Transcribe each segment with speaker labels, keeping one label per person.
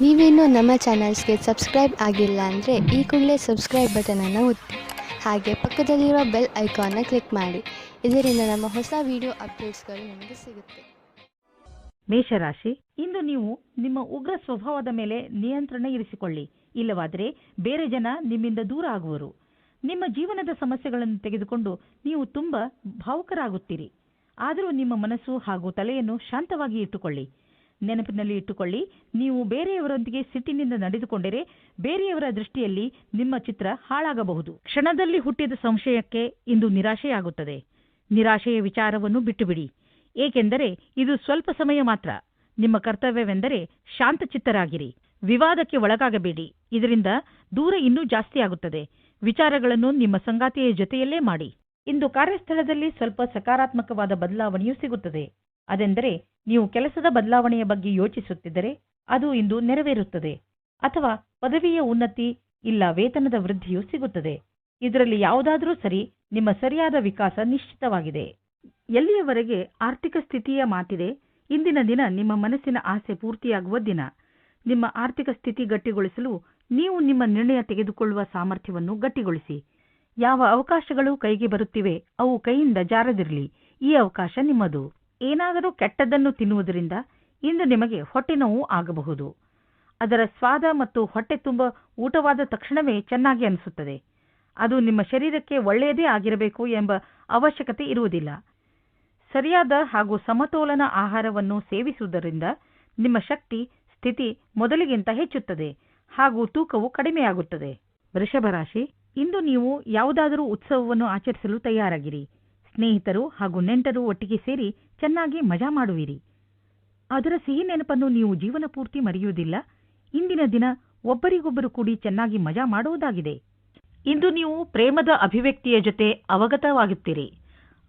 Speaker 1: ನೀವೇನೂ ನಮ್ಮ ಚಾನಲ್ಸ್ಗೆ ಸಬ್ಸ್ಕ್ರೈಬ್ ಆಗಿಲ್ಲ ಅಂದರೆ ಈ ಕೂಡಲೇ ಸಬ್ಸ್ಕ್ರೈಬ್ ಬಟನನ್ನು ಒತ್ತಿ ಹಾಗೆ ಪಕ್ಕದಲ್ಲಿರೋ ಬೆಲ್ ಐಕಾನ್ನ ಕ್ಲಿಕ್ ಮಾಡಿ. ಇದರಿಂದ ನಮ್ಮ ಹೊಸ ವಿಡಿಯೋ ಅಪ್ಡೇಟ್ಸ್ಗಳು ನಿಮಗೆ ಸಿಗುತ್ತೆ.
Speaker 2: ಮೇಷರಾಶಿ, ಇಂದು ನೀವು ನಿಮ್ಮ ಉಗ್ರ ಸ್ವಭಾವದ ಮೇಲೆ ನಿಯಂತ್ರಣ ಇರಿಸಿಕೊಳ್ಳಿ. ಇಲ್ಲವಾದರೆ ಬೇರೆ ಜನ ನಿಮ್ಮಿಂದ ದೂರ ಆಗುವರು. ನಿಮ್ಮ ಜೀವನದ ಸಮಸ್ಯೆಗಳನ್ನು ತೆಗೆದುಕೊಂಡು ನೀವು ತುಂಬಾ ಭಾವುಕರಾಗುತ್ತೀರಿ. ಆದರೂ ನಿಮ್ಮ ಮನಸ್ಸು ಹಾಗೂ ತಲೆಯನ್ನು ಶಾಂತವಾಗಿ ಇಟ್ಟುಕೊಳ್ಳಿ. ನೆನಪಿನಲ್ಲಿ ಇಟ್ಟುಕೊಳ್ಳಿ, ನೀವು ಬೇರೆಯವರೊಂದಿಗೆ ಸಿಟ್ಟಿನಿಂದ ನಡೆದುಕೊಂಡರೆ ಬೇರೆಯವರ ದೃಷ್ಟಿಯಲ್ಲಿ ನಿಮ್ಮ ಚಿತ್ರ ಹಾಳಾಗಬಹುದು. ಕ್ಷಣದಲ್ಲಿ ಹುಟ್ಟಿದ ಸಂಶಯಕ್ಕೆ ಇಂದು ನಿರಾಶೆಯಾಗುತ್ತದೆ. ನಿರಾಶೆಯ ವಿಚಾರವನ್ನು ಬಿಟ್ಟುಬಿಡಿ, ಏಕೆಂದರೆ ಇದು ಸ್ವಲ್ಪ ಸಮಯ ಮಾತ್ರ. ನಿಮ್ಮ ಕರ್ತವ್ಯವೆಂದರೆ ಶಾಂತಚಿತ್ತರಾಗಿರಿ. ವಿವಾದಕ್ಕೆ ಒಳಗಾಗಬೇಡಿ, ಇದರಿಂದ ದೂರ ಇನ್ನೂ ಜಾಸ್ತಿಯಾಗುತ್ತದೆ. ವಿಚಾರಗಳನ್ನು ನಿಮ್ಮ ಸಂಗಾತಿಯ ಜೊತೆಯಲ್ಲೇ ಮಾಡಿ. ಇಂದು ಕಾರ್ಯಸ್ಥಳದಲ್ಲಿ ಸ್ವಲ್ಪ ಸಕಾರಾತ್ಮಕವಾದ ಬದಲಾವಣೆಯೂ ಸಿಗುತ್ತದೆ. ಅದೆಂದರೆ ನೀವು ಕೆಲಸದ ಬದಲಾವಣೆಯ ಬಗ್ಗೆ ಯೋಚಿಸುತ್ತಿದ್ದರೆ ಅದು ಇಂದು ನೆರವೇರುತ್ತದೆ. ಅಥವಾ ಪದವಿಯ ಉನ್ನತಿ ಇಲ್ಲ ವೇತನದ ವೃದ್ಧಿಯೂ ಸಿಗುತ್ತದೆ. ಇದರಲ್ಲಿ ಯಾವುದಾದರೂ ಸರಿ, ನಿಮ್ಮ ಸರಿಯಾದ ವಿಕಾಸ ನಿಶ್ಚಿತವಾಗಿದೆ. ಎಲ್ಲಿಯವರೆಗೆ ಆರ್ಥಿಕ ಸ್ಥಿತಿಯ ಮಾತಿದೆ, ಇಂದಿನ ದಿನ ನಿಮ್ಮ ಮನಸ್ಸಿನ ಆಸೆ ಪೂರ್ತಿಯಾಗುವ ದಿನ. ನಿಮ್ಮ ಆರ್ಥಿಕ ಸ್ಥಿತಿ ಗಟ್ಟಿಗೊಳಿಸಲು ನೀವು ನಿಮ್ಮ ನಿರ್ಣಯ ತೆಗೆದುಕೊಳ್ಳುವ ಸಾಮರ್ಥ್ಯವನ್ನು ಗಟ್ಟಿಗೊಳಿಸಿ. ಯಾವ ಅವಕಾಶಗಳು ಕೈಗೆ ಬರುತ್ತಿವೆ ಅವು ಕೈಯಿಂದ ಜಾರದಿರಲಿ. ಈ ಅವಕಾಶ ನಿಮ್ಮದು. ಏನಾದರೂ ಕೆಟ್ಟದ್ದನ್ನು ತಿನ್ನುವುದರಿಂದ ಇಂದು ನಿಮಗೆ ಹೊಟ್ಟೆ ನೋವು ಆಗಬಹುದು. ಅದರ ಸ್ವಾದ ಮತ್ತು ಹೊಟ್ಟೆ ತುಂಬ ಊಟವಾದ ತಕ್ಷಣವೇ ಚೆನ್ನಾಗಿ ಅನಿಸುತ್ತದೆ. ಅದು ನಿಮ್ಮ ಶರೀರಕ್ಕೆ ಒಳ್ಳೆಯದೇ ಆಗಿರಬೇಕು ಎಂಬ ಅವಶ್ಯಕತೆ ಇರುವುದಿಲ್ಲ. ಸರಿಯಾದ ಹಾಗೂ ಸಮತೋಲನ ಆಹಾರವನ್ನು ಸೇವಿಸುವುದರಿಂದ ನಿಮ್ಮ ಶಕ್ತಿ ಸ್ಥಿತಿ ಮೊದಲಿಗಿಂತ ಹೆಚ್ಚುತ್ತದೆ ಹಾಗೂ ತೂಕವು ಕಡಿಮೆಯಾಗುತ್ತದೆ. ವೃಷಭರಾಶಿ, ಇಂದು ನೀವು ಯಾವುದಾದರೂ ಉತ್ಸವವನ್ನು ಆಚರಿಸಲು ತಯಾರಾಗಿರಿ. ಸ್ನೇಹಿತರು ಹಾಗೂ ನೆಂಟರು ಒಟ್ಟಿಗೆ ಸೇರಿ ಚೆನ್ನಾಗಿ ಮಜಾ ಮಾಡುವಿರಿ. ಅದರ ಸಿಹಿ ನೆನಪನ್ನು ನೀವು ಜೀವನ ಪೂರ್ತಿ ಮರೆಯುವುದಿಲ್ಲ. ಇಂದಿನ ದಿನ ಒಬ್ಬರಿಗೊಬ್ಬರು ಕೂಡಿ ಚೆನ್ನಾಗಿ ಮಜಾ ಮಾಡುವುದಾಗಿದೆ. ಇಂದು ನೀವು ಪ್ರೇಮದ ಅಭಿವ್ಯಕ್ತಿಯ ಜೊತೆ ಅವಗತವಾಗುತ್ತೀರಿ.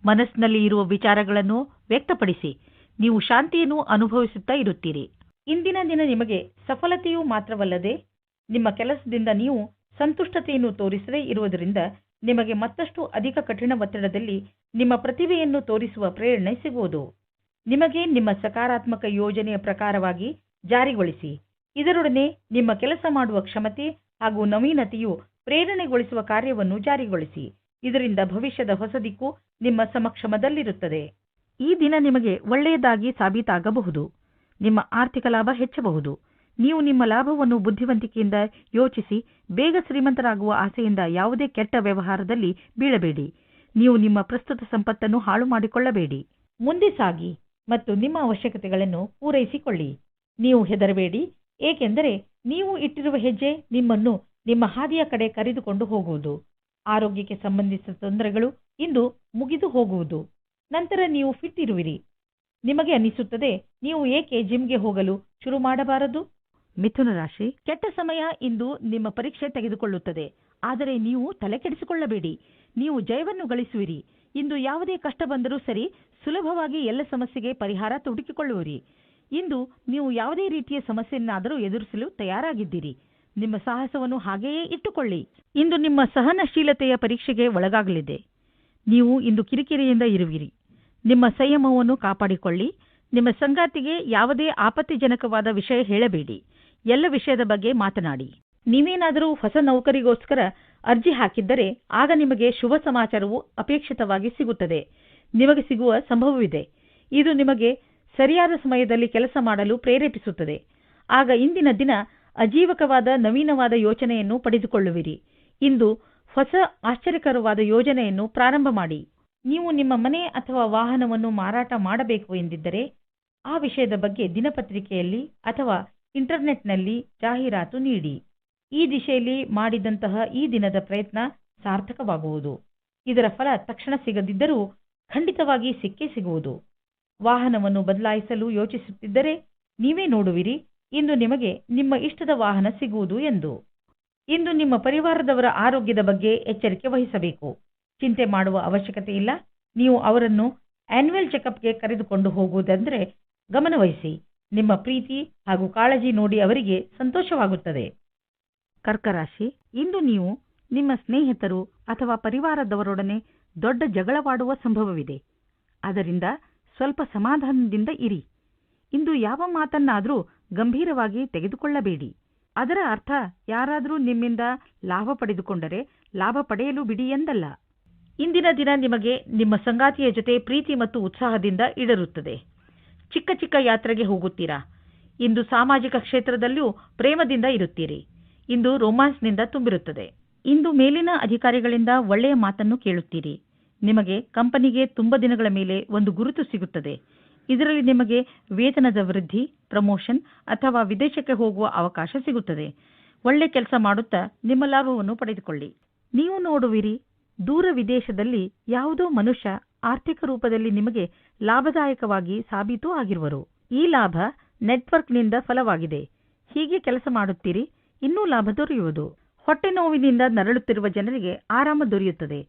Speaker 2: ಮನಸ್ಸಿನಲ್ಲಿ ಇರುವ ವಿಚಾರಗಳನ್ನು ವ್ಯಕ್ತಪಡಿಸಿ ನೀವು ಶಾಂತಿಯನ್ನು ಅನುಭವಿಸುತ್ತಾ ಇರುತ್ತೀರಿ. ಇಂದಿನ ದಿನ ನಿಮಗೆ ಸಫಲತೆಯೂ ಮಾತ್ರವಲ್ಲದೆ ನಿಮ್ಮ ಕೆಲಸದಿಂದ ನೀವು ಸಂತುಷ್ಟತೆಯನ್ನು ತೋರಿಸದೇ ಇರುವುದರಿಂದ ನಿಮಗೆ ಮತ್ತಷ್ಟು ಅಧಿಕ ಕಠಿಣ ಒತ್ತಡದಲ್ಲಿ ನಿಮ್ಮ ಪ್ರತಿಭೆಯನ್ನು ತೋರಿಸುವ ಪ್ರೇರಣೆ ಸಿಗುವುದು. ನಿಮಗೆ ನಿಮ್ಮ ಸಕಾರಾತ್ಮಕ ಯೋಜನೆಯ ಪ್ರಕಾರವಾಗಿ ಜಾರಿಗೊಳಿಸಿ. ಇದರೊಡನೆ ನಿಮ್ಮ ಕೆಲಸ ಮಾಡುವ ಕ್ಷಮತೆ ಹಾಗೂ ನವೀನತೆಯು ಪ್ರೇರಣೆಗೊಳಿಸುವ ಕಾರ್ಯವನ್ನು ಜಾರಿಗೊಳಿಸಿ. ಇದರಿಂದ ಭವಿಷ್ಯದ ಹೊಸ ದಿಕ್ಕು ನಿಮ್ಮ ಸಮಕ್ಷಮದಲ್ಲಿರುತ್ತದೆ. ಈ ದಿನ ನಿಮಗೆ ಒಳ್ಳೆಯದಾಗಿ ಸಾಬೀತಾಗಬಹುದು. ನಿಮ್ಮ ಆರ್ಥಿಕ ಲಾಭ ಹೆಚ್ಚಬಹುದು. ನೀವು ನಿಮ್ಮ ಲಾಭವನ್ನು ಬುದ್ಧಿವಂತಿಕೆಯಿಂದ ಯೋಚಿಸಿ ಬೇಗ ಶ್ರೀಮಂತರಾಗುವ ಆಸೆಯಿಂದ ಯಾವುದೇ ಕೆಟ್ಟ ವ್ಯವಹಾರದಲ್ಲಿ ಬೀಳಬೇಡಿ. ನೀವು ನಿಮ್ಮ ಪ್ರಸ್ತುತ ಸಂಪತ್ತನ್ನು ಹಾಳು ಮಾಡಿಕೊಳ್ಳಬೇಡಿ. ಮುಂದೆ ಸಾಗಿ ಮತ್ತು ನಿಮ್ಮ ಅವಶ್ಯಕತೆಗಳನ್ನು ಪೂರೈಸಿಕೊಳ್ಳಿ. ನೀವು ಹೆದರಬೇಡಿ, ಏಕೆಂದರೆ ನೀವು ಇಟ್ಟಿರುವ ಹೆಜ್ಜೆ ನಿಮ್ಮನ್ನು ನಿಮ್ಮ ಹಾದಿಯ ಕಡೆ ಕರೆದುಕೊಂಡು ಹೋಗುವುದು. ಆರೋಗ್ಯಕ್ಕೆ ಸಂಬಂಧಿಸಿದ ತೊಂದರೆಗಳು ಇಂದು ಮುಗಿದು ಹೋಗುವುದು. ನಂತರ ನೀವು ಫಿಟ್ ಇರುವಿರಿ. ನಿಮಗೆ ಅನಿಸುತ್ತದೆ, ನೀವು ಏಕೆ ಜಿಮ್ಗೆ ಹೋಗಲು ಶುರು ಮಾಡಬಾರದು? ಮಿಥುನ ರಾಶಿ, ಕೆಟ್ಟ ಸಮಯ ಇಂದು ನಿಮ್ಮ ಪರೀಕ್ಷೆ ತೆಗೆದುಕೊಳ್ಳುತ್ತದೆ. ಆದರೆ ನೀವು ತಲೆ ಕೆಡಿಸಿಕೊಳ್ಳಬೇಡಿ, ನೀವು ಜಯವನ್ನು ಗಳಿಸುವಿರಿ. ಇಂದು ಯಾವುದೇ ಕಷ್ಟ ಬಂದರೂ ಸರಿ, ಸುಲಭವಾಗಿ ಎಲ್ಲ ಸಮಸ್ಯೆಗೆ ಪರಿಹಾರ ಹುಡುಕಿಕೊಳ್ಳುವಿರಿ. ಇಂದು ನೀವು ಯಾವುದೇ ರೀತಿಯ ಸಮಸ್ಯೆಯನ್ನಾದರೂ ಎದುರಿಸಲು ತಯಾರಾಗಿದ್ದೀರಿ. ನಿಮ್ಮ ಸಾಹಸವನ್ನು ಹಾಗೆಯೇ ಇಟ್ಟುಕೊಳ್ಳಿ. ಇಂದು ನಿಮ್ಮ ಸಹನಶೀಲತೆಯ ಪರೀಕ್ಷೆಗೆ ಒಳಗಾಗಲಿದೆ. ನೀವು ಇಂದು ಕಿರಿಕಿರಿಯಿಂದ ಇರುವಿರಿ. ನಿಮ್ಮ ಸಂಯಮವನ್ನು ಕಾಪಾಡಿಕೊಳ್ಳಿ. ನಿಮ್ಮ ಸಂಗಾತಿಗೆ ಯಾವುದೇ ಆಪತ್ತಿಜನಕವಾದ ವಿಷಯ ಹೇಳಬೇಡಿ. ಎಲ್ಲ ವಿಷಯದ ಬಗ್ಗೆ ಮಾತನಾಡಿ. ನೀವೇನಾದರೂ ಹೊಸ ನೌಕರಿಗೋಸ್ಕರ ಅರ್ಜಿ ಹಾಕಿದ್ದರೆ ಆಗ ನಿಮಗೆ ಶುಭ ಸಮಾಚಾರವು ಅಪೇಕ್ಷಿತವಾಗಿ ಸಿಗುತ್ತದೆ. ನಿಮಗೆ ಸಿಗುವ ಸಂಭವವಿದೆ. ಇದು ನಿಮಗೆ ಸರಿಯಾದ ಸಮಯದಲ್ಲಿ ಕೆಲಸ ಮಾಡಲು ಪ್ರೇರೇಪಿಸುತ್ತದೆ. ಆಗ ಇಂದಿನ ದಿನ ಅಜೀವಕವಾದ ನವೀನವಾದ ಯೋಚನೆಯನ್ನು ಪಡೆದುಕೊಳ್ಳುವಿರಿ. ಇಂದು ಹೊಸ ಆಶ್ಚರ್ಯಕರವಾದ ಯೋಜನೆಯನ್ನು ಪ್ರಾರಂಭ ಮಾಡಿ. ನೀವು ನಿಮ್ಮ ಮನೆ ಅಥವಾ ವಾಹನವನ್ನು ಮಾರಾಟ ಮಾಡಬೇಕು ಎಂದಿದ್ದರೆ ಆ ವಿಷಯದ ಬಗ್ಗೆ ದಿನಪತ್ರಿಕೆಯಲ್ಲಿ ಅಥವಾ ಇಂಟರ್ನೆಟ್ನಲ್ಲಿ ಜಾಹೀರಾತು ನೀಡಿ. ಈ ದಿಶೆಯಲ್ಲಿ ಮಾಡಿದಂತಹ ಈ ದಿನದ ಪ್ರಯತ್ನ ಸಾರ್ಥಕವಾಗುವುದು. ಇದರ ಫಲ ತಕ್ಷಣ ಸಿಗದಿದ್ದರೂ ಖಂಡಿತವಾಗಿ ಸಿಕ್ಕೇ ಸಿಗುವುದು. ವಾಹನವನ್ನು ಬದಲಾಯಿಸಲು ಯೋಚಿಸುತ್ತಿದ್ದರೆ ನೀವೇ ನೋಡುವಿರಿ ಇಂದು ನಿಮಗೆ ನಿಮ್ಮ ಇಷ್ಟದ ವಾಹನ ಸಿಗುವುದು ಎಂದು. ಇಂದು ನಿಮ್ಮ ಪರಿವಾರದವರ ಆರೋಗ್ಯದ ಬಗ್ಗೆ ಎಚ್ಚರಿಕೆ ವಹಿಸಬೇಕು. ಚಿಂತೆ ಮಾಡುವ ಅವಶ್ಯಕತೆ ಇಲ್ಲ. ನೀವು ಅವರನ್ನು ಆನ್ಯುವಲ್ ಚೆಕಪ್ಗೆ ಕರೆದುಕೊಂಡು ಹೋಗುವುದೆಂದರೆ ಗಮನವಹಿಸಿ. ನಿಮ್ಮ ಪ್ರೀತಿ ಹಾಗೂ ಕಾಳಜಿ ನೋಡಿ ಅವರಿಗೆ ಸಂತೋಷವಾಗುತ್ತದೆ. ಕರ್ಕರಾಶಿ, ಇಂದು ನೀವು ನಿಮ್ಮ ಸ್ನೇಹಿತರು ಅಥವಾ ಪರಿವಾರದವರೊಡನೆ ದೊಡ್ಡ ಜಗಳವಾಡುವ ಸಂಭವವಿದೆ. ಅದರಿಂದ ಸ್ವಲ್ಪ ಸಮಾಧಾನದಿಂದ ಇರಿ. ಇಂದು ಯಾವ ಮಾತನ್ನಾದರೂ ಗಂಭೀರವಾಗಿ ತೆಗೆದುಕೊಳ್ಳಬೇಡಿ. ಅದರ ಅರ್ಥ ಯಾರಾದರೂ ನಿಮ್ಮಿಂದ ಲಾಭ ಪಡೆದುಕೊಂಡರೆ ಲಾಭ ಪಡೆಯಲು ಬಿಡಿ ಎಂದಲ್ಲ. ಇಂದಿನ ದಿನ ನಿಮಗೆ ನಿಮ್ಮ ಸಂಗಾತಿಯ ಜೊತೆ ಪ್ರೀತಿ ಮತ್ತು ಉತ್ಸಾಹದಿಂದ ಇಡರುತ್ತದೆ. ಚಿಕ್ಕ ಚಿಕ್ಕ ಯಾತ್ರೆಗೆ ಹೋಗುತ್ತೀರಾ. ಇಂದು ಸಾಮಾಜಿಕ ಕ್ಷೇತ್ರದಲ್ಲೂ ಪ್ರೇಮದಿಂದ ಇರುತ್ತೀರಿ. ಇಂದು ರೊಮ್ಯಾನ್ಸ್ನಿಂದ ತುಂಬಿರುತ್ತದೆ. ಇಂದು ಮೇಲಿನ ಅಧಿಕಾರಿಗಳಿಂದ ಒಳ್ಳೆಯ ಮಾತನ್ನು ಕೇಳುತ್ತೀರಿ. ನಿಮಗೆ ಕಂಪನಿಗೆ ತುಂಬ ದಿನಗಳ ಮೇಲೆ ಒಂದು ಗುರುತು ಸಿಗುತ್ತದೆ. ಇದರಲ್ಲಿ ನಿಮಗೆ ವೇತನದ ವೃದ್ಧಿ, ಪ್ರಮೋಷನ್ ಅಥವಾ ವಿದೇಶಕ್ಕೆ ಹೋಗುವ ಅವಕಾಶ ಸಿಗುತ್ತದೆ. ಒಳ್ಳೆ ಕೆಲಸ ಮಾಡುತ್ತಾ ನಿಮ್ಮ ಲಾಭವನ್ನು ಪಡೆದುಕೊಳ್ಳಿ. ನೀವು ನೋಡುವಿರಿ, ದೂರ ವಿದೇಶದಲ್ಲಿ ಯಾವುದೋ ಮನುಷ್ಯ ಆರ್ಥಿಕ ರೂಪದಲ್ಲಿ ನಿಮಗೆ ಲಾಭದಾಯಕವಾಗಿ ಸಾಬೀತು ಆಗಿರುವರು. ಈ ಲಾಭ ನೆಟ್ವರ್ಕ್ನಿಂದ ಫಲವಾಗಿದೆ. ಹೀಗೆ ಕೆಲಸ ಮಾಡುತ್ತೀರಿ, ಇನ್ನೂ ಲಾಭ ದೊರೆಯುವುದು. ಹೊಟ್ಟೆ ನೋವಿನಿಂದ ನರಳುತ್ತಿರುವ ಜನರಿಗೆ ಆರಾಮ ದೊರೆಯುತ್ತದೆ.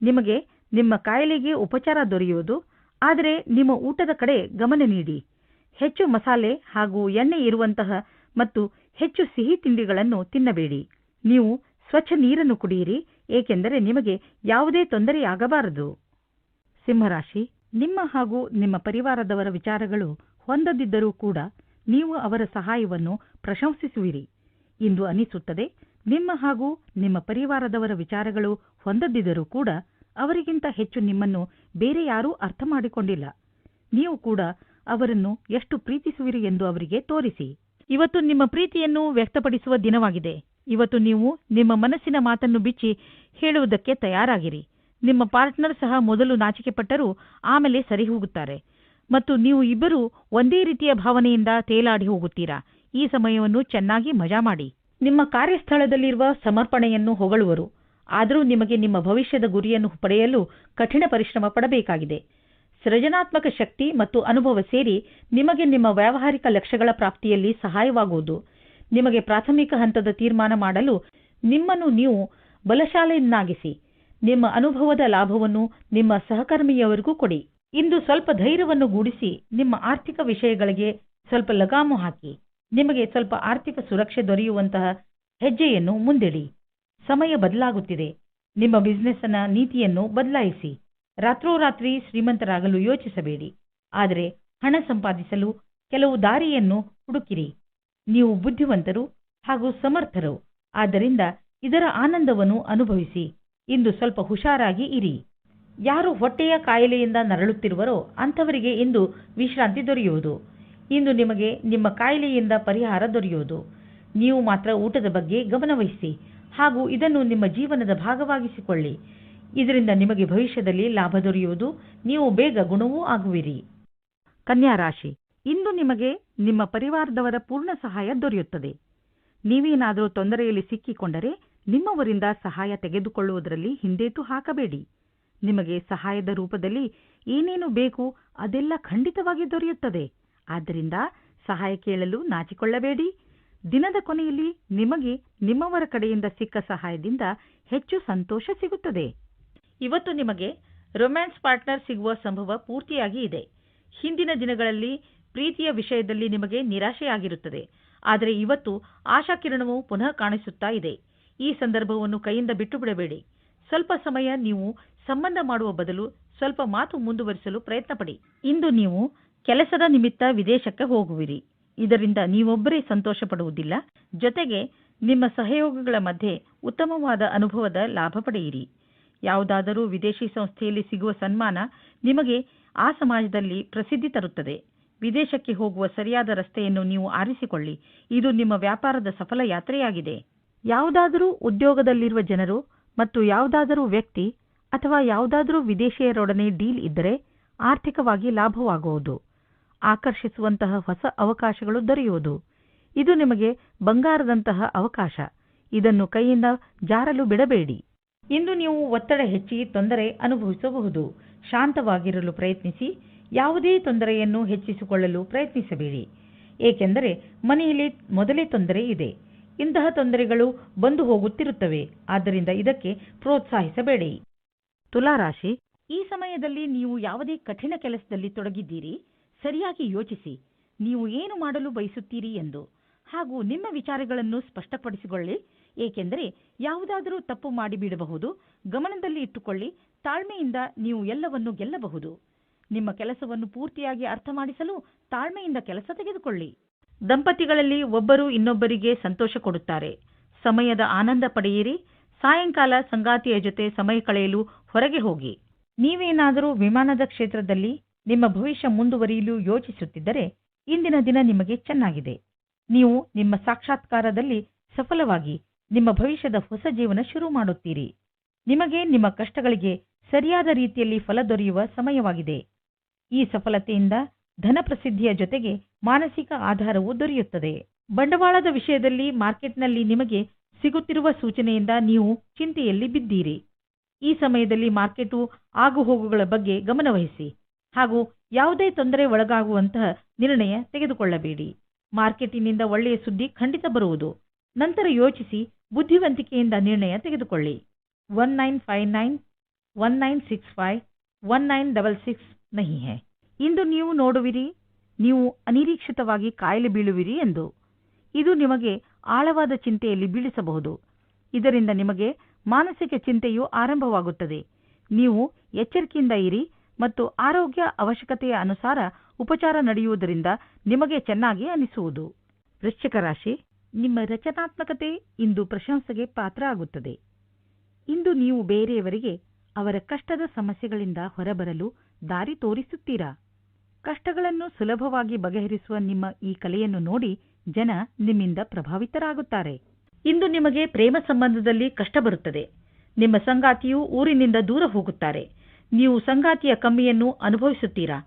Speaker 2: ನಿಮಗೆ ನಿಮ್ಮ ಕಾಯಿಲೆಗೆ ಉಪಚಾರ ದೊರೆಯುವುದು. ಆದರೆ ನಿಮ್ಮ ಊಟದ ಕಡೆ ಗಮನ ನೀಡಿ. ಹೆಚ್ಚು ಮಸಾಲೆ ಹಾಗೂ ಎಣ್ಣೆ ಇರುವಂತಹ ಮತ್ತು ಹೆಚ್ಚು ಸಿಹಿ ತಿಂಡಿಗಳನ್ನು ತಿನ್ನಬೇಡಿ. ನೀವು ಸ್ವಚ್ಛ ನೀರನ್ನು ಕುಡಿಯಿರಿ, ಏಕೆಂದರೆ ನಿಮಗೆ ಯಾವುದೇ ತೊಂದರೆಯಾಗಬಾರದು. ಸಿಂಹರಾಶಿ, ನಿಮ್ಮ ಹಾಗೂ ನಿಮ್ಮ ಪರಿವಾರದವರ ವಿಚಾರಗಳು ಹೊಂದದಿದ್ದರೂ ಕೂಡ ನೀವು ಅವರ ಸಹಾಯವನ್ನು ಪ್ರಶಂಸಿಸುವಿರಿ. ಇಂದು ಅನಿಸುತ್ತದೆ, ನಿಮ್ಮ ಹಾಗೂ ನಿಮ್ಮ ಪರಿವಾರದವರ ವಿಚಾರಗಳು ಹೊಂದದಿದ್ದರೂ ಕೂಡ ಅವರಿಗಿಂತ ಹೆಚ್ಚು ನಿಮ್ಮನ್ನು ಬೇರೆ ಯಾರೂ ಅರ್ಥ ಮಾಡಿಕೊಂಡಿಲ್ಲ. ನೀವು ಕೂಡ ಅವರನ್ನು ಎಷ್ಟು ಪ್ರೀತಿಸುವಿರಿ ಎಂದು ಅವರಿಗೆ ತೋರಿಸಿ. ಇವತ್ತು ನಿಮ್ಮ ಪ್ರೀತಿಯನ್ನು ವ್ಯಕ್ತಪಡಿಸುವ ದಿನವಾಗಿದೆ. ಇವತ್ತು ನೀವು ನಿಮ್ಮ ಮನಸ್ಸಿನ ಮಾತನ್ನು ಬಿಚ್ಚಿ ಹೇಳುವುದಕ್ಕೆ ತಯಾರಾಗಿರಿ. ನಿಮ್ಮ ಪಾರ್ಟ್ನರ್ ಸಹ ಮೊದಲು ನಾಚಿಕೆಪಟ್ಟರೂ ಆಮೇಲೆ ಸರಿ ಹೋಗುತ್ತಾರೆ ಮತ್ತು ನೀವು ಇಬ್ಬರೂ ಒಂದೇ ರೀತಿಯ ಭಾವನೆಯಿಂದ ತೇಲಾಡಿ ಹೋಗುತ್ತೀರಾ. ಈ ಸಮಯವನ್ನು ಚೆನ್ನಾಗಿ ಮಜಾ ಮಾಡಿ. ನಿಮ್ಮ ಕಾರ್ಯಸ್ಥಳದಲ್ಲಿರುವ ಸಮರ್ಪಣೆಯನ್ನು ಹೊಗಳುವರು. ಆದರೂ ನಿಮಗೆ ನಿಮ್ಮ ಭವಿಷ್ಯದ ಗುರಿಯನ್ನು ಪಡೆಯಲು ಕಠಿಣ ಪರಿಶ್ರಮ ಪಡಬೇಕಾಗಿದೆ. ಸೃಜನಾತ್ಮಕ ಶಕ್ತಿ ಮತ್ತು ಅನುಭವ ಸೇರಿ ನಿಮಗೆ ನಿಮ್ಮ ವ್ಯಾವಹಾರಿಕ ಲಕ್ಷ್ಯಗಳ ಪ್ರಾಪ್ತಿಯಲ್ಲಿ ಸಹಾಯವಾಗುವುದು. ನಿಮಗೆ ಪ್ರಾಥಮಿಕ ಹಂತದ ತೀರ್ಮಾನ ಮಾಡಲು ನಿಮ್ಮನ್ನು ನೀವು ಬಲಶಾಲಿಯನ್ನಾಗಿಸಿ. ನಿಮ್ಮ ಅನುಭವದ ಲಾಭವನ್ನು ನಿಮ್ಮ ಸಹಕರ್ಮಿಯವರಿಗೂ ಕೊಡಿ. ಇಂದು ಸ್ವಲ್ಪ ಧೈರ್ಯವನ್ನು ಗೂಡಿಸಿ ನಿಮ್ಮ ಆರ್ಥಿಕ ವಿಷಯಗಳಿಗೆ ಸ್ವಲ್ಪ ಲಗಾಮು ಹಾಕಿ. ನಿಮಗೆ ಸ್ವಲ್ಪ ಆರ್ಥಿಕ ಸುರಕ್ಷೆ ದೊರೆಯುವಂತಹ ಹೆಜ್ಜೆಯನ್ನು ಮುಂದಿಡಿ. ಸಮಯ ಬದಲಾಗುತ್ತಿದೆ. ನಿಮ್ಮ ಬಿಸಿನೆಸ್ನ ನೀತಿಯನ್ನು ಬದಲಾಯಿಸಿ. ರಾತ್ರೋರಾತ್ರಿ ಶ್ರೀಮಂತರಾಗಲು ಯೋಚಿಸಬೇಡಿ. ಆದರೆ ಹಣ ಸಂಪಾದಿಸಲು ಕೆಲವು ದಾರಿಯನ್ನು ಹುಡುಕಿರಿ. ನೀವು ಬುದ್ಧಿವಂತರು ಹಾಗೂ ಸಮರ್ಥರು. ಆದ್ದರಿಂದ ಇದರ ಆನಂದವನ್ನು ಅನುಭವಿಸಿ. ಇಂದು ಸ್ವಲ್ಪ ಹುಷಾರಾಗಿ ಇರಿ. ಯಾರು ಹೊಟ್ಟೆಯ ಕಾಯಿಲೆಯಿಂದ ನರಳುತ್ತಿರುವರೋ ಅಂಥವರಿಗೆ ಇಂದು ವಿಶ್ರಾಂತಿ ದೊರೆಯುವುದು. ಇಂದು ನಿಮಗೆ ನಿಮ್ಮ ಕಾಯಿಲೆಯಿಂದ ಪರಿಹಾರ ದೊರೆಯುವುದು. ನೀವು ಮಾತ್ರ ಊಟದ ಬಗ್ಗೆ ಗಮನವಹಿಸಿ ಹಾಗೂ ಇದನ್ನು ನಿಮ್ಮ ಜೀವನದ ಭಾಗವಾಗಿಸಿಕೊಳ್ಳಿ. ಇದರಿಂದ ನಿಮಗೆ ಭವಿಷ್ಯದಲ್ಲಿ ಲಾಭ ದೊರೆಯುವುದು. ನೀವು ಬೇಗ ಗುಣವೂ ಆಗುವಿರಿ. ಕನ್ಯಾ ರಾಶಿ, ಇಂದು ನಿಮಗೆ ನಿಮ್ಮ ಪರಿವಾರದವರ ಪೂರ್ಣ ಸಹಾಯ ದೊರೆಯುತ್ತದೆ. ನೀವೇನಾದರೂ ತೊಂದರೆಯಲ್ಲಿ ಸಿಕ್ಕಿಕೊಂಡರೆ ನಿಮ್ಮವರಿಂದ ಸಹಾಯ ತೆಗೆದುಕೊಳ್ಳುವುದರಲ್ಲಿ ಹಿಂದೇಟು ಹಾಕಬೇಡಿ. ನಿಮಗೆ ಸಹಾಯದ ರೂಪದಲ್ಲಿ ಏನೇನು ಬೇಕು ಅದೆಲ್ಲ ಖಂಡಿತವಾಗಿ ದೊರೆಯುತ್ತದೆ. ಆದ್ದರಿಂದ ಸಹಾಯ ಕೇಳಲು ನಾಚಿಕೊಳ್ಳಬೇಡಿ. ದಿನದ ಕೊನೆಯಲ್ಲಿ ನಿಮಗೆ ನಿಮ್ಮವರ ಕಡೆಯಿಂದ ಸಿಕ್ಕ ಸಹಾಯದಿಂದ ಹೆಚ್ಚು ಸಂತೋಷ ಸಿಗುತ್ತದೆ. ಇವತ್ತು ನಿಮಗೆ ರೊಮ್ಯಾನ್ಸ್ ಪಾರ್ಟ್ನರ್ ಸಿಗುವ ಸಂಭವ ಪೂರ್ತಿಯಾಗಿ ಇದೆ. ಹಿಂದಿನ ದಿನಗಳಲ್ಲಿ ಪ್ರೀತಿಯ ವಿಷಯದಲ್ಲಿ ನಿಮಗೆ ನಿರಾಶೆಯಾಗಿರುತ್ತದೆ. ಆದರೆ ಇವತ್ತು ಆಶಾಕಿರಣವು ಪುನಃ ಕಾಣಿಸುತ್ತಾ ಇದೆ. ಈ ಸಂದರ್ಭವನ್ನು ಕೈಯಿಂದ ಬಿಟ್ಟು ಬಿಡಬೇಡಿ. ಸ್ವಲ್ಪ ಸಮಯ ನೀವು ಸಂಬಂಧ ಮಾಡುವ ಬದಲು ಸ್ವಲ್ಪ ಮಾತು ಮುಂದುವರಿಸಲು ಪ್ರಯತ್ನಪಡಿ. ಇಂದು ನೀವು ಕೆಲಸದ ನಿಮಿತ್ತ ವಿದೇಶಕ್ಕೆ ಹೋಗುವಿರಿ. ಇದರಿಂದ ನೀವೊಬ್ಬರೇ ಸಂತೋಷ ಪಡುವುದಿಲ್ಲ, ಜೊತೆಗೆ ನಿಮ್ಮ ಸಹಯೋಗಿಗಳ ಮಧ್ಯೆ ಉತ್ತಮವಾದ ಅನುಭವದ ಲಾಭ ಪಡೆಯಿರಿ. ಯಾವುದಾದರೂ ವಿದೇಶಿ ಸಂಸ್ಥೆಯಲ್ಲಿ ಸಿಗುವ ಸನ್ಮಾನ ನಿಮಗೆ ಆ ಸಮಾಜದಲ್ಲಿ ಪ್ರಸಿದ್ಧಿ ತರುತ್ತದೆ. ವಿದೇಶಕ್ಕೆ ಹೋಗುವ ಸರಿಯಾದ ರಸ್ತೆಯನ್ನು ನೀವು ಆರಿಸಿಕೊಳ್ಳಿ. ಇದು ನಿಮ್ಮ ವ್ಯಾಪಾರದ ಸಫಲ ಯಾತ್ರೆಯಾಗಿದೆ. ಯಾವುದಾದರೂ ಉದ್ಯೋಗದಲ್ಲಿರುವ ಜನರು ಮತ್ತು ಯಾವುದಾದರೂ ವ್ಯಕ್ತಿ ಅಥವಾ ಯಾವುದಾದರೂ ವಿದೇಶಿಯರೊಡನೆ ಡೀಲ್ ಇದ್ದರೆ ಆರ್ಥಿಕವಾಗಿ ಲಾಭವಾಗುವುದು. ಆಕರ್ಷಿಸುವಂತಹ ಹೊಸ ಅವಕಾಶಗಳು ದೊರೆಯುವುದು. ಇದು ನಿಮಗೆ ಬಂಗಾರದಂತಹ ಅವಕಾಶ. ಇದನ್ನು ಕೈಯಿಂದ ಜಾರಲು ಬಿಡಬೇಡಿ. ಇಂದು ನೀವು ಒತ್ತಡ ಹೆಚ್ಚಿ ತೊಂದರೆ ಅನುಭವಿಸಬಹುದು. ಶಾಂತವಾಗಿರಲು ಪ್ರಯತ್ನಿಸಿ. ಯಾವುದೇ ತೊಂದರೆಯನ್ನು ಹೆಚ್ಚಿಸಿಕೊಳ್ಳಲು ಪ್ರಯತ್ನಿಸಬೇಡಿ. ಏಕೆಂದರೆ ಮನೆಯಲ್ಲಿ ಮೊದಲೇ ತೊಂದರೆ ಇದೆ. ಇಂತಹ ತೊಂದರೆಗಳು ಬಂದು ಹೋಗುತ್ತಿರುತ್ತವೆ. ಆದ್ದರಿಂದ ಇದಕ್ಕೆ ಪ್ರೋತ್ಸಾಹಿಸಬೇಡಿ. ತುಲಾರಾಶಿ, ಈ ಸಮಯದಲ್ಲಿ ನೀವು ಯಾವುದೇ ಕಠಿಣ ಕೆಲಸದಲ್ಲಿ ತೊಡಗಿದ್ದೀರಿ. ಸರಿಯಾಗಿ ಯೋಚಿಸಿ, ನೀವು ಏನು ಮಾಡಲು ಬಯಸುತ್ತೀರಿ ಎಂದು ಹಾಗೂ ನಿಮ್ಮ ವಿಚಾರಗಳನ್ನು ಸ್ಪಷ್ಟಪಡಿಸಿಕೊಳ್ಳಿ. ಏಕೆಂದರೆ ಯಾವುದಾದರೂ ತಪ್ಪು ಮಾಡಿಬಿಡಬಹುದು. ಗಮನದಲ್ಲಿ ಇಟ್ಟುಕೊಳ್ಳಿ. ತಾಳ್ಮೆಯಿಂದ ನೀವು ಎಲ್ಲವನ್ನು ಗೆಲ್ಲಬಹುದು. ನಿಮ್ಮ ಕೆಲಸವನ್ನು ಪೂರ್ತಿಯಾಗಿ ಅರ್ಥ ಮಾಡಿಸಲು ತಾಳ್ಮೆಯಿಂದ ಕೆಲಸ ತೆಗೆದುಕೊಳ್ಳಿ. ದಂಪತಿಗಳಲ್ಲಿ ಒಬ್ಬರು ಇನ್ನೊಬ್ಬರಿಗೆ ಸಂತೋಷ ಕೊಡುತ್ತಾರೆ. ಸಮಯದ ಆನಂದ ಪಡೆಯಿರಿ. ಸಾಯಂಕಾಲ ಸಂಗಾತಿಯ ಜೊತೆ ಸಮಯ ಕಳೆಯಲು ಹೊರಗೆ ಹೋಗಿ. ನೀವೇನಾದರೂ ವಿಮಾನದ ಕ್ಷೇತ್ರದಲ್ಲಿ ನಿಮ್ಮ ಭವಿಷ್ಯ ಮುಂದುವರಿಯಲು ಯೋಚಿಸುತ್ತಿದ್ದರೆ ಇಂದಿನ ದಿನ ನಿಮಗೆ ಚೆನ್ನಾಗಿದೆ. ನೀವು ನಿಮ್ಮ ಸಾಕ್ಷಾತ್ಕಾರದಲ್ಲಿ ಸಫಲವಾಗಿ ನಿಮ್ಮ ಭವಿಷ್ಯದ ಹೊಸ ಜೀವನ ಶುರು ಮಾಡುತ್ತೀರಿ. ನಿಮಗೆ ನಿಮ್ಮ ಕಷ್ಟಗಳಿಗೆ ಸರಿಯಾದ ರೀತಿಯಲ್ಲಿ ಫಲ ದೊರೆಯುವ ಸಮಯವಾಗಿದೆ. ಈ ಸಫಲತೆಯಿಂದ ಧನ ಪ್ರಸಿದ್ಧಿಯ ಜೊತೆಗೆ ಮಾನಸಿಕ ಆಧಾರವೂ ದೊರೆಯುತ್ತದೆ. ಬಂಡವಾಳದ ವಿಷಯದಲ್ಲಿ ಮಾರ್ಕೆಟ್ನಲ್ಲಿ ನಿಮಗೆ ಸಿಗುತ್ತಿರುವ ಸೂಚನೆಯಿಂದ ನೀವು ಚಿಂತೆಯಲ್ಲಿ ಬಿದ್ದೀರಿ. ಈ ಸಮಯದಲ್ಲಿ ಮಾರ್ಕೆಟು ಆಗುಹೋಗುಗಳ ಬಗ್ಗೆ ಗಮನವಹಿಸಿ ಹಾಗೂ ಯಾವುದೇ ತೊಂದರೆ ಒಳಗಾಗುವಂತಹ ನಿರ್ಣಯ ತೆಗೆದುಕೊಳ್ಳಬೇಡಿ. ಮಾರ್ಕೆಟಿನಿಂದ ಒಳ್ಳೆಯ ಸುದ್ದಿ ಖಂಡಿತ ಬರುವುದು. ನಂತರ ಯೋಚಿಸಿ ಬುದ್ಧಿವಂತಿಕೆಯಿಂದ ನಿರ್ಣಯ ತೆಗೆದುಕೊಳ್ಳಿ. 1959 1965 1966 ನಹಿ ಹೈ. ಇಂದು ನೀವು ನೋಡುವಿರಿ, ನೀವು ಅನಿರೀಕ್ಷಿತವಾಗಿ ಕಾಯಿಲೆ ಬೀಳುವಿರಿ ಎಂದು. ಇದು ನಿಮಗೆ ಆಳವಾದ ಚಿಂತೆಯಲ್ಲಿ ಬೀಳಿಸಬಹುದು. ಇದರಿಂದ ನಿಮಗೆ ಮಾನಸಿಕ ಚಿಂತೆಯು ಆರಂಭವಾಗುತ್ತದೆ. ನೀವು ಎಚ್ಚರಿಕೆಯಿಂದ ಇರಿ ಮತ್ತು ಆರೋಗ್ಯ ಅವಶ್ಯಕತೆಯ ಅನುಸಾರ ಉಪಚಾರ ನಡೆಯುವುದರಿಂದ ನಿಮಗೆ ಚೆನ್ನಾಗಿ ಅನಿಸುವುದು. ವೃಶ್ಚಿಕ ರಾಶಿ, ನಿಮ್ಮ ರಚನಾತ್ಮಕತೆ ಇಂದು ಪ್ರಶಂಸೆಗೆ ಪಾತ್ರ ಆಗುತ್ತದೆ. ಇಂದು ನೀವು ಬೇರೆಯವರಿಗೆ ಅವರ ಕಷ್ಟದ ಸಮಸ್ಯೆಗಳಿಂದ ಹೊರಬರಲು ದಾರಿ ತೋರಿಸುತ್ತೀರಾ. ಕಷ್ಟಗಳನ್ನು ಸುಲಭವಾಗಿ ಬಗೆಹರಿಸುವ ನಿಮ್ಮ ಈ ಕಲೆಯನ್ನು ನೋಡಿ ಜನ ನಿಮ್ಮಿಂದ ಪ್ರಭಾವಿತರಾಗುತ್ತಾರೆ. ಇಂದು ನಿಮಗೆ ಪ್ರೇಮ ಸಂಬಂಧದಲ್ಲಿ ಕಷ್ಟ ಬರುತ್ತದೆ. ನಿಮ್ಮ ಸಂಗಾತಿಯು ಊರಿನಿಂದ ದೂರ ಹೋಗುತ್ತಾರೆ. ನೀವು ಸಂಗಾತಿಯ ಕಮ್ಮಿಯನ್ನು ಅನುಭವಿಸುತ್ತೀರಾ.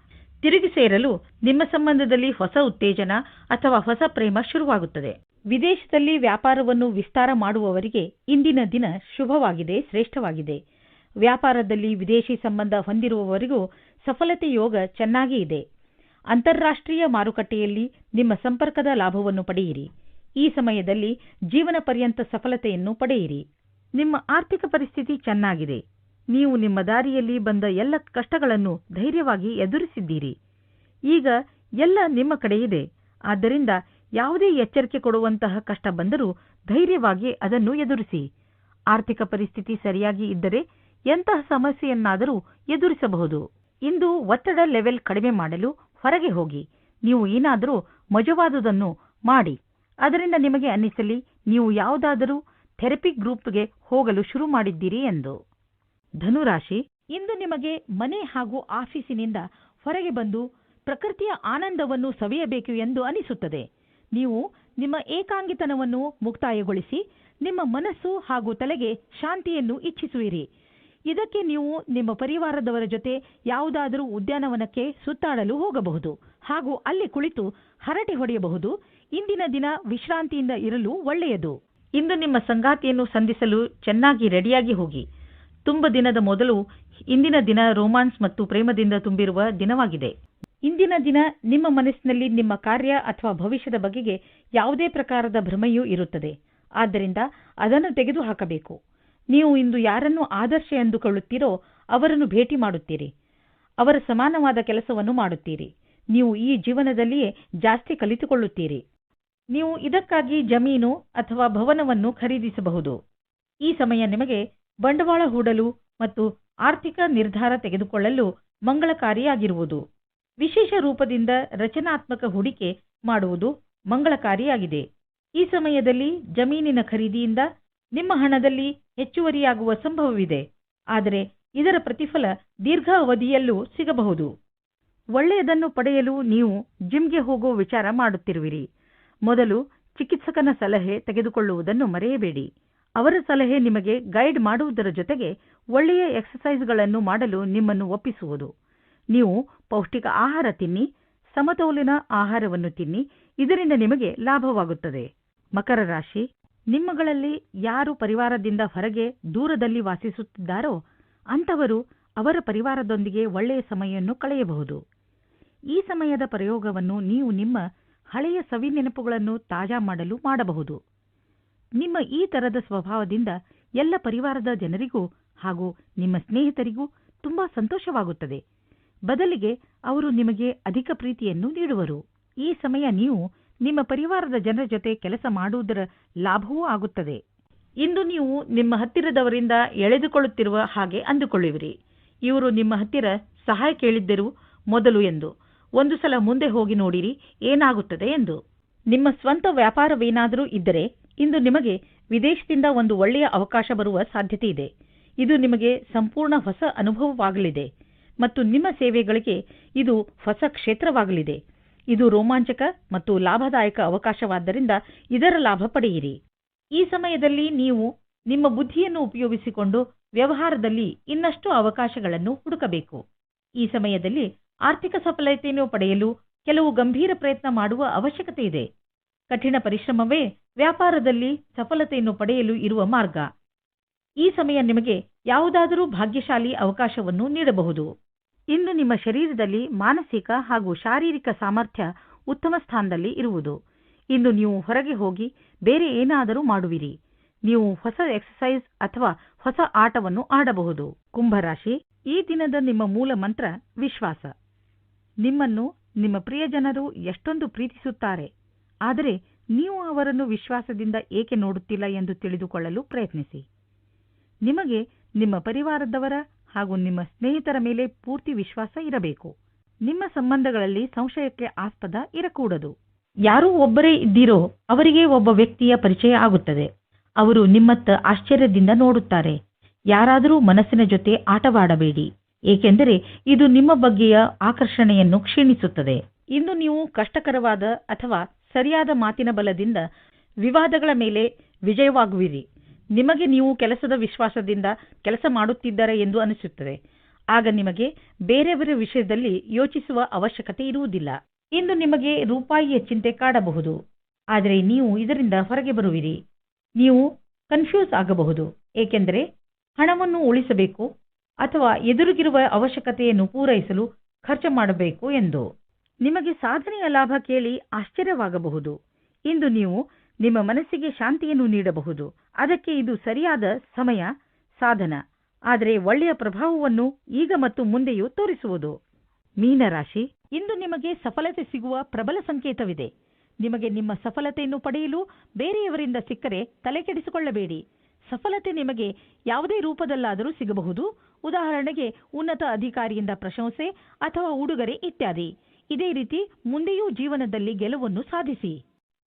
Speaker 2: ತಿರುಗಿ ಸೇರಲು ನಿಮ್ಮ ಸಂಬಂಧದಲ್ಲಿ ಹೊಸ ಉತ್ತೇಜನ ಅಥವಾ ಹೊಸ ಪ್ರೇಮ ಶುರುವಾಗುತ್ತದೆ. ವಿದೇಶದಲ್ಲಿ ವ್ಯಾಪಾರವನ್ನು ವಿಸ್ತಾರ ಮಾಡುವವರಿಗೆ ಇಂದಿನ ದಿನ ಶುಭವಾಗಿದೆ, ಶ್ರೇಷ್ಠವಾಗಿದೆ. ವ್ಯಾಪಾರದಲ್ಲಿ ವಿದೇಶಿ ಸಂಬಂಧ ಹೊಂದಿರುವವರಿಗೂ ಸಫಲತೆ ಯೋಗ ಚೆನ್ನಾಗಿ ಇದೆ. ಅಂತಾರಾಷ್ಟ್ರೀಯ ಮಾರುಕಟ್ಟೆಯಲ್ಲಿ ನಿಮ್ಮ ಸಂಪರ್ಕದ ಲಾಭವನ್ನು ಪಡೆಯಿರಿ. ಈ ಸಮಯದಲ್ಲಿ ಜೀವನ ಪರ್ಯಂತ ಸಫಲತೆಯನ್ನು ಪಡೆಯಿರಿ. ನಿಮ್ಮ ಆರ್ಥಿಕ ಪರಿಸ್ಥಿತಿ ಚೆನ್ನಾಗಿದೆ. ನೀವು ನಿಮ್ಮ ದಾರಿಯಲ್ಲಿ ಬಂದ ಎಲ್ಲ ಕಷ್ಟಗಳನ್ನು ಧೈರ್ಯವಾಗಿ ಎದುರಿಸಿದ್ದೀರಿ. ಈಗ ಎಲ್ಲ ನಿಮ್ಮ ಕಡೆ ಇದೆ. ಆದ್ದರಿಂದ ಯಾವುದೇ ಎಚ್ಚರಿಕೆ ಕೊಡುವಂತಹ ಕಷ್ಟ ಬಂದರೂ ಧೈರ್ಯವಾಗಿ ಅದನ್ನು ಎದುರಿಸಿ. ಆರ್ಥಿಕ ಪರಿಸ್ಥಿತಿ ಸರಿಯಾಗಿ ಇದ್ದರೆ ಎಂತಹ ಸಮಸ್ಯೆಯನ್ನಾದರೂ ಎದುರಿಸಬಹುದು. ಇಂದು ಒತ್ತಡ ಲೆವೆಲ್ ಕಡಿಮೆ ಮಾಡಲು ಹೊರಗೆ ಹೋಗಿ. ನೀವು ಏನಾದರೂ ಮಜವಾದುದನ್ನು ಮಾಡಿ. ಅದರಿಂದ ನಿಮಗೆ ಅನ್ನಿಸಲಿ ನೀವು ಯಾವುದಾದರೂ ಥೆರಪಿ ಗ್ರೂಪ್ಗೆ ಹೋಗಲು ಶುರು ಮಾಡಿದ್ದೀರಿ ಎಂದು. ಧನುರಾಶಿ, ಇಂದು ನಿಮಗೆ ಮನೆ ಹಾಗೂ ಆಫೀಸಿನಿಂದ ಹೊರಗೆ ಬಂದು ಪ್ರಕೃತಿಯ ಆನಂದವನ್ನು ಸವಿಯಬೇಕು ಎಂದು ಅನಿಸುತ್ತದೆ. ನೀವು ನಿಮ್ಮ ಏಕಾಂಗಿತನವನ್ನು ಮುಕ್ತಾಯಗೊಳಿಸಿ ನಿಮ್ಮ ಮನಸ್ಸು ಹಾಗೂ ತಲೆಗೆ ಶಾಂತಿಯನ್ನು ಇಚ್ಛಿಸುವಿರಿ. ಇದಕ್ಕೆ ನೀವು ನಿಮ್ಮ ಪರಿವಾರದವರ ಜೊತೆ ಯಾವುದಾದರೂ ಉದ್ಯಾನವನಕ್ಕೆ ಸುತ್ತಾಡಲು ಹೋಗಬಹುದು ಹಾಗೂ ಅಲ್ಲಿ ಕುಳಿತು ಹರಟೆ ಹೊಡೆಯಬಹುದು. ಇಂದಿನ ದಿನ ವಿಶ್ರಾಂತಿಯಿಂದ ಇರಲು ಒಳ್ಳೆಯದು. ಇಂದು ನಿಮ್ಮ ಸಂಗಾತಿಯನ್ನು ಸಂಧಿಸಲು ಚೆನ್ನಾಗಿ ರೆಡಿಯಾಗಿ ಹೋಗಿ. ತುಂಬ ದಿನದ ಮೊದಲು ಇಂದಿನ ದಿನ ರೋಮಾನ್ಸ್ ಮತ್ತು ಪ್ರೇಮದಿಂದ ತುಂಬಿರುವ ದಿನವಾಗಿದೆ. ಇಂದಿನ ದಿನ ನಿಮ್ಮ ಮನಸ್ಸಿನಲ್ಲಿ ನಿಮ್ಮ ಕಾರ್ಯ ಅಥವಾ ಭವಿಷ್ಯದ ಬಗೆಗೆ ಯಾವುದೇ ಪ್ರಕಾರದ ಭ್ರಮೆಯೂ ಇರುತ್ತದೆ. ಆದ್ದರಿಂದ ಅದನ್ನು ತೆಗೆದುಹಾಕಬೇಕು. ನೀವು ಇಂದು ಯಾರನ್ನು ಆದರ್ಶ ಎಂದುಕೊಳ್ಳುತ್ತೀರೋ ಅವರನ್ನು ಭೇಟಿ ಮಾಡುತ್ತೀರಿ. ಅವರ ಸಮಾನವಾದ ಕೆಲಸವನ್ನು ಮಾಡುತ್ತೀರಿ. ನೀವು ಈ ಜೀವನದಲ್ಲಿಯೇ ಜಾಸ್ತಿ ಕಲಿತುಕೊಳ್ಳುತ್ತೀರಿ. ನೀವು ಇದಕ್ಕಾಗಿ ಜಮೀನು ಅಥವಾ ಭವನವನ್ನು ಖರೀದಿಸಬಹುದು. ಈ ಸಮಯ ನಿಮಗೆ ಬಂಡವಾಳ ಹೂಡಲು ಮತ್ತು ಆರ್ಥಿಕ ನಿರ್ಧಾರ ತೆಗೆದುಕೊಳ್ಳಲು ಮಂಗಳಕಾರಿಯಾಗಿರುವುದು. ವಿಶೇಷ ರೂಪದಿಂದ ರಚನಾತ್ಮಕ ಹೂಡಿಕೆ ಮಾಡುವುದು ಮಂಗಳಕಾರಿಯಾಗಿದೆ. ಈ ಸಮಯದಲ್ಲಿ ಜಮೀನಿನ ಖರೀದಿಯಿಂದ ನಿಮ್ಮ ಹಣದಲ್ಲಿ ಹೆಚ್ಚುವರಿಯಾಗುವ ಸಂಭವವಿದೆ. ಆದರೆ ಇದರ ಪ್ರತಿಫಲ ದೀರ್ಘ ಅವಧಿಯಲ್ಲೂ ಸಿಗಬಹುದು. ಒಳ್ಳೆಯದನ್ನು ಪಡೆಯಲು ನೀವು ಜಿಮ್ಗೆ ಹೋಗುವ ವಿಚಾರ ಮಾಡುತ್ತಿರುವಿರಿ. ಮೊದಲು ಚಿಕಿತ್ಸಕನ ಸಲಹೆ ತೆಗೆದುಕೊಳ್ಳುವುದನ್ನು ಮರೆಯಬೇಡಿ. ಅವರ ಸಲಹೆ ನಿಮಗೆ ಗೈಡ್ ಮಾಡುವುದರ ಜೊತೆಗೆ ಒಳ್ಳೆಯ ಎಕ್ಸರ್ಸೈಸ್ಗಳನ್ನು ಮಾಡಲು ನಿಮ್ಮನ್ನು ಒಪ್ಪಿಸುವುದು. ನೀವು ಪೌಷ್ಟಿಕ ಆಹಾರ ತಿನ್ನಿ, ಸಮತೋಲನ ಆಹಾರವನ್ನು ತಿನ್ನಿ. ಇದರಿಂದ ನಿಮಗೆ ಲಾಭವಾಗುತ್ತದೆ. ಮಕರ ರಾಶಿ, ನಿಮ್ಮಗಳಲ್ಲಿ ಯಾರು ಪರಿವಾರದಿಂದ ಹೊರಗೆ ದೂರದಲ್ಲಿ ವಾಸಿಸುತ್ತಿದ್ದಾರೋ ಅಂಥವರು ಅವರ ಪರಿವಾರದೊಂದಿಗೆ ಒಳ್ಳೆಯ ಸಮಯವನ್ನು ಕಳೆಯಬಹುದು. ಈ ಸಮಯದ ಪ್ರಯೋಗವನ್ನು ನೀವು ನಿಮ್ಮ ಹಳೆಯ ಸವಿ ನೆನಪುಗಳನ್ನು ತಾಜಾ ಮಾಡಲು ಮಾಡಬಹುದು. ನಿಮ್ಮ ಈ ತರದ ಸ್ವಭಾವದಿಂದ ಎಲ್ಲ ಪರಿವಾರದ ಜನರಿಗೂ ಹಾಗೂ ನಿಮ್ಮ ಸ್ನೇಹಿತರಿಗೂ ತುಂಬಾ ಸಂತೋಷವಾಗುತ್ತದೆ. ಬದಲಿಗೆ ಅವರು ನಿಮಗೆ ಅಧಿಕ ಪ್ರೀತಿಯನ್ನು ನೀಡುವರು. ಈ ಸಮಯ ನೀವು ನಿಮ್ಮ ಪರಿವಾರದ ಜನರ ಜೊತೆ ಕೆಲಸ ಮಾಡುವುದರ ಲಾಭವೂ ಆಗುತ್ತದೆ. ಇಂದು ನೀವು ನಿಮ್ಮ ಹತ್ತಿರದವರಿಂದ ಎಳೆದುಕೊಳ್ಳುತ್ತಿರುವ ಹಾಗೆ ಅಂದುಕೊಳ್ಳುವಿರಿ. ಇವರು ನಿಮ್ಮ ಹತ್ತಿರ ಸಹಾಯ ಕೇಳಿದ್ದರು ಮೊದಲು ಎಂದು. ಒಂದು ಸಲ ಮುಂದೆ ಹೋಗಿ ನೋಡಿರಿ ಏನಾಗುತ್ತದೆ ಎಂದು. ನಿಮ್ಮ ಸ್ವಂತ ವ್ಯಾಪಾರವೇನಾದರೂ ಇದ್ದರೆ ಇಂದು ನಿಮಗೆ ವಿದೇಶದಿಂದ ಒಂದು ಒಳ್ಳೆಯ ಅವಕಾಶ ಬರುವ ಸಾಧ್ಯತೆ ಇದೆ. ಇದು ನಿಮಗೆ ಸಂಪೂರ್ಣ ಹೊಸ ಅನುಭವವಾಗಲಿದೆ ಮತ್ತು ನಿಮ್ಮ ಸೇವೆಗಳಿಗೆ ಇದು ಹೊಸ ಕ್ಷೇತ್ರವಾಗಲಿದೆ. ಇದು ರೋಮಾಂಚಕ ಮತ್ತು ಲಾಭದಾಯಕ ಅವಕಾಶವಾದ್ದರಿಂದ ಇದರ ಲಾಭ ಪಡೆಯಿರಿ. ಈ ಸಮಯದಲ್ಲಿ ನೀವು ನಿಮ್ಮ ಬುದ್ಧಿಯನ್ನು ಉಪಯೋಗಿಸಿಕೊಂಡು ವ್ಯವಹಾರದಲ್ಲಿ ಇನ್ನಷ್ಟು ಅವಕಾಶಗಳನ್ನು ಹುಡುಕಬೇಕು. ಈ ಸಮಯದಲ್ಲಿ ಆರ್ಥಿಕ ಸಫಲತೆಯನ್ನು ಪಡೆಯಲು ಕೆಲವು ಗಂಭೀರ ಪ್ರಯತ್ನ ಮಾಡುವ ಅವಶ್ಯಕತೆ ಇದೆ. ಕಠಿಣ ಪರಿಶ್ರಮವೇ ವ್ಯಾಪಾರದಲ್ಲಿ ಸಫಲತೆಯನ್ನು ಪಡೆಯಲು ಇರುವ ಮಾರ್ಗ. ಈ ಸಮಯ ನಿಮಗೆ ಯಾವುದಾದರೂ ಭಾಗ್ಯಶಾಲಿ ಅವಕಾಶವನ್ನು ನೀಡಬಹುದು. ಇಂದು ನಿಮ್ಮ ಶರೀರದಲ್ಲಿ ಮಾನಸಿಕ ಹಾಗೂ ಶಾರೀರಿಕ ಸಾಮರ್ಥ್ಯ ಉತ್ತಮ ಸ್ಥಾನದಲ್ಲಿ ಇರುವುದು. ಇಂದು ನೀವು ಹೊರಗೆ ಹೋಗಿ ಬೇರೆ ಏನಾದರೂ ಮಾಡುವಿರಿ. ನೀವು ಹೊಸ ಎಕ್ಸರ್ಸೈಸ್ ಅಥವಾ ಹೊಸ ಆಟವನ್ನು ಆಡಬಹುದು. ಕುಂಭರಾಶಿ, ಈ ದಿನದ ನಿಮ್ಮ ಮೂಲ ಮಂತ್ರ ವಿಶ್ವಾಸ. ನಿಮ್ಮನ್ನು ನಿಮ್ಮ ಪ್ರಿಯಜನರು ಎಷ್ಟೊಂದು ಪ್ರೀತಿಸುತ್ತಾರೆ, ಆದರೆ ನೀವು ಅವರನ್ನು ವಿಶ್ವಾಸದಿಂದ ಏಕೆ ನೋಡುತ್ತಿಲ್ಲ ಎಂದು ತಿಳಿದುಕೊಳ್ಳಲು ಪ್ರಯತ್ನಿಸಿ. ನಿಮಗೆ ನಿಮ್ಮ ಪರಿವಾರದವರ ಹಾಗೂ ನಿಮ್ಮ ಸ್ನೇಹಿತರ ಮೇಲೆ ಪೂರ್ತಿ ವಿಶ್ವಾಸ ಇರಬೇಕು. ನಿಮ್ಮ ಸಂಬಂಧಗಳಲ್ಲಿ ಸಂಶಯಕ್ಕೆ ಆಸ್ಪದ ಇರಕೂಡದು. ಯಾರೂ ಒಬ್ಬರೇ ಇದ್ದೀರೋ ಅವರಿಗೆ ಒಬ್ಬ ವ್ಯಕ್ತಿಯ ಪರಿಚಯ ಆಗುತ್ತದೆ. ಅವರು ನಿಮ್ಮತ್ತ ಆಶ್ಚರ್ಯದಿಂದ ನೋಡುತ್ತಾರೆ. ಯಾರಾದರೂ ಮನಸ್ಸಿನ ಜೊತೆ ಆಟವಾಡಬೇಡಿ, ಏಕೆಂದರೆ ಇದು ನಿಮ್ಮ ಬಗ್ಗೆಯ ಆಕರ್ಷಣೆಯನ್ನು ಕ್ಷೀಣಿಸುತ್ತದೆ. ಇಂದು ನೀವು ಕಷ್ಟಕರವಾದ ಅಥವಾ ಸರಿಯಾದ ಮಾತಿನ ಬಲದಿಂದ ವಿವಾದಗಳ ಮೇಲೆ ವಿಜಯವಾಗುವಿರಿ. ನಿಮಗೆ ನೀವು ಕೆಲಸದ ವಿಶ್ವಾಸದಿಂದ ಕೆಲಸ ಮಾಡುತ್ತಿದ್ದಾರೆ ಎಂದು ಅನಿಸುತ್ತದೆ. ಆಗ ನಿಮಗೆ ಬೇರೆಯವರ ವಿಷಯದಲ್ಲಿ ಯೋಚಿಸುವ ಅವಶ್ಯಕತೆ ಇರುವುದಿಲ್ಲ. ಇಂದು ನಿಮಗೆ ರೂಪಾಯಿಯ ಚಿಂತೆ ಕಾಡಬಹುದು, ಆದರೆ ನೀವು ಇದರಿಂದ ಹೊರಗೆ ಬರುವಿರಿ. ನೀವು ಕನ್ಫ್ಯೂಸ್ ಆಗಬಹುದು, ಏಕೆಂದರೆ ಹಣವನ್ನು ಉಳಿಸಬೇಕು ಅಥವಾ ಎದುರಿಗಿರುವ ಅವಶ್ಯಕತೆಯನ್ನು ಪೂರೈಸಲು ಖರ್ಚು ಮಾಡಬೇಕು ಎಂದು. ನಿಮಗೆ ಸಾಧನೆಯ ಲಾಭ ಕೇಳಿ ಆಶ್ಚರ್ಯವಾಗಬಹುದು. ಇಂದು ನೀವು ನಿಮ್ಮ ಮನಸ್ಸಿಗೆ ಶಾಂತಿಯನ್ನು ನೀಡಬಹುದು. ಅದಕ್ಕೆ ಇದು ಸರಿಯಾದ ಸಮಯ ಸಾಧನ, ಆದರೆ ಒಳ್ಳೆಯ ಪ್ರಭಾವವನ್ನು ಈಗ ಮತ್ತು ಮುಂದೆಯೂ ತೋರಿಸುವುದು. ಮೀನರಾಶಿ, ಇಂದು ನಿಮಗೆ ಸಫಲತೆ ಸಿಗುವ ಪ್ರಬಲ ಸಂಕೇತವಿದೆ. ನಿಮಗೆ ನಿಮ್ಮ ಸಫಲತೆಯನ್ನು ಪಡೆಯಲು ಬೇರೆಯವರಿಂದ ಸಿಕ್ಕರೆ ತಲೆಕೆಡಿಸಿಕೊಳ್ಳಬೇಡಿ. ಸಫಲತೆ ನಿಮಗೆ ಯಾವುದೇ ರೂಪದಲ್ಲಾದರೂ ಸಿಗಬಹುದು. ಉದಾಹರಣೆಗೆ ಉನ್ನತ ಅಧಿಕಾರಿಯಿಂದ ಪ್ರಶಂಸೆ ಅಥವಾ ಉಡುಗೊರೆ ಇತ್ಯಾದಿ. ಇದೇ ರೀತಿ ಮುಂದೆಯೂ ಜೀವನದಲ್ಲಿ ಗೆಲುವನ್ನು ಸಾಧಿಸಿ.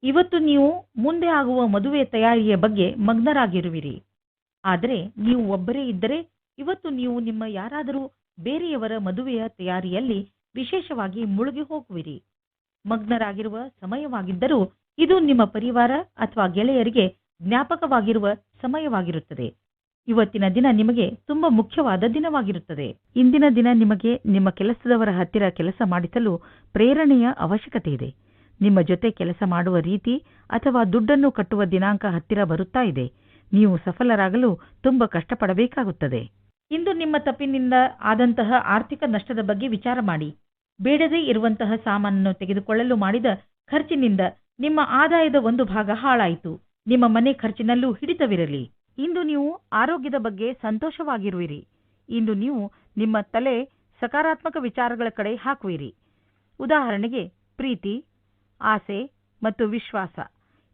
Speaker 2: ಇವತ್ತು ನೀವು ಮುಂದೆ ಆಗುವ ಮದುವೆ ತಯಾರಿಯ ಬಗ್ಗೆ ಮಗ್ನರಾಗಿರುವಿರಿ. ಆದರೆ ನೀವು ಒಬ್ಬರೇ ಇದ್ದರೆ ಇವತ್ತು ನೀವು ನಿಮ್ಮ ಯಾರಾದರೂ ಬೇರೆಯವರ ಮದುವೆಯ ತಯಾರಿಯಲ್ಲಿ ವಿಶೇಷವಾಗಿ ಮುಳುಗಿ ಹೋಗುವಿರಿ. ಮಗ್ನರಾಗಿರುವ ಸಮಯವಾಗಿದ್ದರೂ ಇದು ನಿಮ್ಮ ಪರಿವಾರ ಅಥವಾ ಗೆಳೆಯರಿಗೆ ಜ್ಞಾಪಕವಾಗಿರುವ ಸಮಯವಾಗಿರುತ್ತದೆ. ಇವತ್ತಿನ ದಿನ ನಿಮಗೆ ತುಂಬಾ ಮುಖ್ಯವಾದ ದಿನವಾಗಿರುತ್ತದೆ. ಇಂದಿನ ದಿನ ನಿಮಗೆ ನಿಮ್ಮ ಕೆಲಸದವರ ಹತ್ತಿರ ಕೆಲಸ ಮಾಡಿಸಲು ಪ್ರೇರಣೆಯ ಅವಶ್ಯಕತೆ ಇದೆ. ನಿಮ್ಮ ಜೊತೆ ಕೆಲಸ ಮಾಡುವ ರೀತಿ ಅಥವಾ ದುಡ್ಡನ್ನು ಕಟ್ಟುವ ದಿನಾಂಕ ಹತ್ತಿರ ಬರುತ್ತಾ ಇದೆ. ನೀವು ಸಫಲರಾಗಲು ತುಂಬಾ ಕಷ್ಟಪಡಬೇಕಾಗುತ್ತದೆ. ಇಂದು ನಿಮ್ಮ ತಪ್ಪಿನಿಂದ ಆದಂತಹ ಆರ್ಥಿಕ ನಷ್ಟದ ಬಗ್ಗೆ ವಿಚಾರ ಮಾಡಿ. ಬೇಡದೇ ಇರುವಂತಹ ಸಾಮಾನನ್ನು ತೆಗೆದುಕೊಳ್ಳಲು ಮಾಡಿದ ಖರ್ಚಿನಿಂದ ನಿಮ್ಮ ಆದಾಯದ ಒಂದು ಭಾಗ ಹಾಳಾಯಿತು. ನಿಮ್ಮ ಮನೆ ಖರ್ಚಿನಲ್ಲೂ ಹಿಡಿತವಿರಲಿ. ಇಂದು ನೀವು ಆರೋಗ್ಯದ ಬಗ್ಗೆ ಸಂತೋಷವಾಗಿರುವಿರಿ. ಇಂದು ನೀವು ನಿಮ್ಮ ತಲೆ ಸಕಾರಾತ್ಮಕ ವಿಚಾರಗಳ ಕಡೆ ಹಾಕುವಿರಿ. ಉದಾಹರಣೆಗೆ ಪ್ರೀತಿ, ಆಸೆ ಮತ್ತು ವಿಶ್ವಾಸ.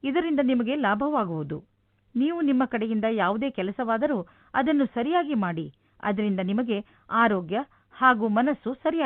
Speaker 2: ಇದರಿಂದ ನಿಮಗೆ ಲಾಭವಾಗುವುದು. ನೀವು ನಿಮ್ಮ ಕಡೆಯಿಂದ ಯಾವುದೇ ಕೆಲಸವಾದರೂ ಅದನ್ನು ಸರಿಯಾಗಿ ಮಾಡಿ. ಅದರಿಂದ ನಿಮಗೆ ಆರೋಗ್ಯ ಹಾಗೂ ಮನಸ್ಸು ಸರಿಯಾಗಿ